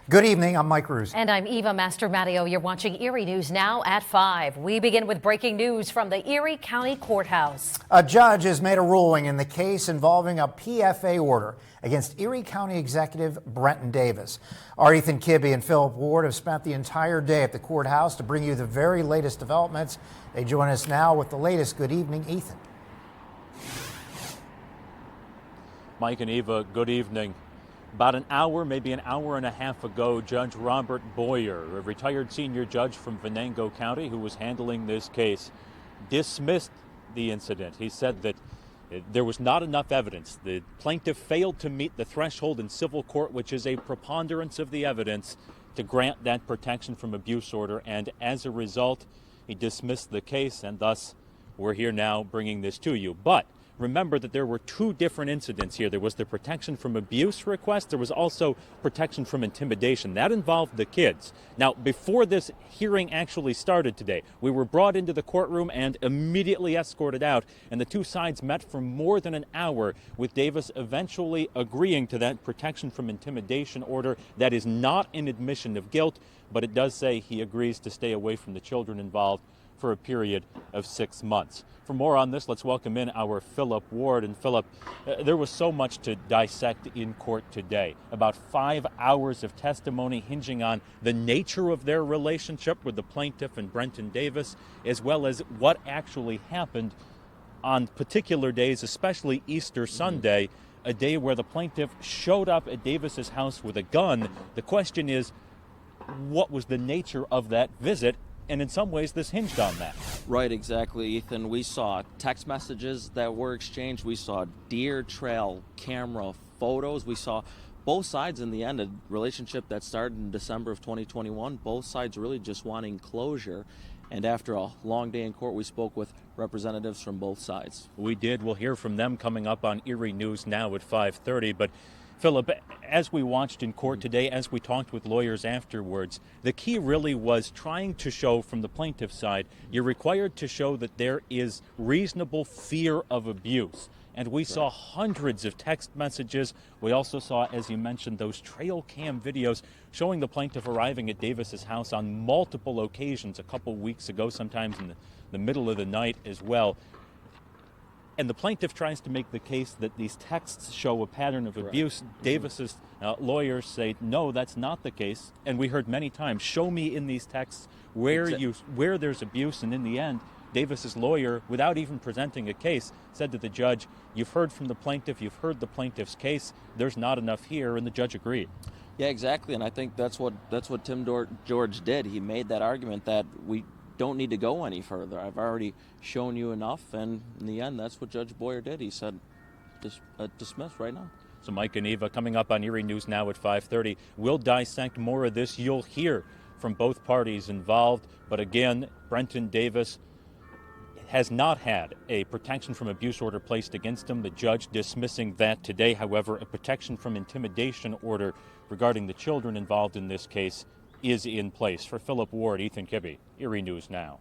Good evening, I'm Mike Roos. And I'm Eva Mastromatteo. You're watching Erie News now at 5. We begin with breaking news from the Erie County Courthouse. A judge has made a ruling in the case involving a PFA order against Erie County Executive Brenton Davis. Our Ethan Kibbe and Philip Ward have spent the entire day at the courthouse to bring you the very latest developments. They join us now with the latest. Good evening, Ethan. Mike and Eva, good evening. About an hour, maybe an hour and a half ago, Judge Robert Boyer, a retired senior judge from Venango County who was handling this case, dismissed the incident. He said that there was not enough evidence. The plaintiff failed to meet the threshold in civil court, which is a preponderance of the evidence, to grant that protection from abuse order, and as a result, he dismissed the case, and thus we're here now bringing this to you. But remember that there were two different incidents here. There was the protection from abuse request. There was also protection from intimidation. That involved the kids. Now, before this hearing actually started today, we were brought into the courtroom and immediately escorted out, and the two sides met for more than an hour, with Davis eventually agreeing to that protection from intimidation order. That is not an admission of guilt, but it does say he agrees to stay away from the children involved for a period of 6 months. For more on this, let's welcome in our Philip Ward. And Philip, there was so much to dissect in court today. About 5 hours of testimony hinging on the nature of their relationship with the plaintiff and Brenton Davis, as well as what actually happened on particular days, especially Easter Sunday, a day where the plaintiff showed up at Davis's house with a gun. The question is, what was the nature of that visit? And in some ways, this hinged on that. Right, exactly, Ethan. We saw text messages that were exchanged. We saw deer trail camera photos. We saw both sides in the end, a relationship that started in December of 2021, both sides really just wanting closure. And after a long day in court, we spoke with representatives from both sides. We did. We'll hear from them coming up on Erie News Now at 5:30. But Philip, as we watched in court today, as we talked with lawyers afterwards, the key really was trying to show from the plaintiff's side, you're required to show that there is reasonable fear of abuse. And we saw hundreds of text messages. We also saw, as you mentioned, those trail cam videos showing the plaintiff arriving at Davis's house on multiple occasions a couple weeks ago, sometimes in the middle of the night as well. And the plaintiff tries to make the case that these texts show a pattern of abuse. Davis's lawyers say, no, that's not the case. And we heard many times, show me in these texts where there's abuse. And in the end, Davis's lawyer, without even presenting a case, said to the judge, you've heard from the plaintiff, you've heard the plaintiff's case, there's not enough here, and the judge agreed. Yeah, exactly, and I think that's what Tim George did. He made that argument that we don't need to go any further. I've already shown you enough, and in the end, that's what Judge Boyer did. He said, dismiss right now. So Mike and Eva, coming up on Erie News Now at 5:30, we'll dissect more of this. You'll hear from both parties involved, but again, Brenton Davis has not had a protection from abuse order placed against him. The judge dismissing that today. However, a protection from intimidation order regarding the children involved in this case is in place. For Philip Ward, Ethan Kibbe, Erie News Now.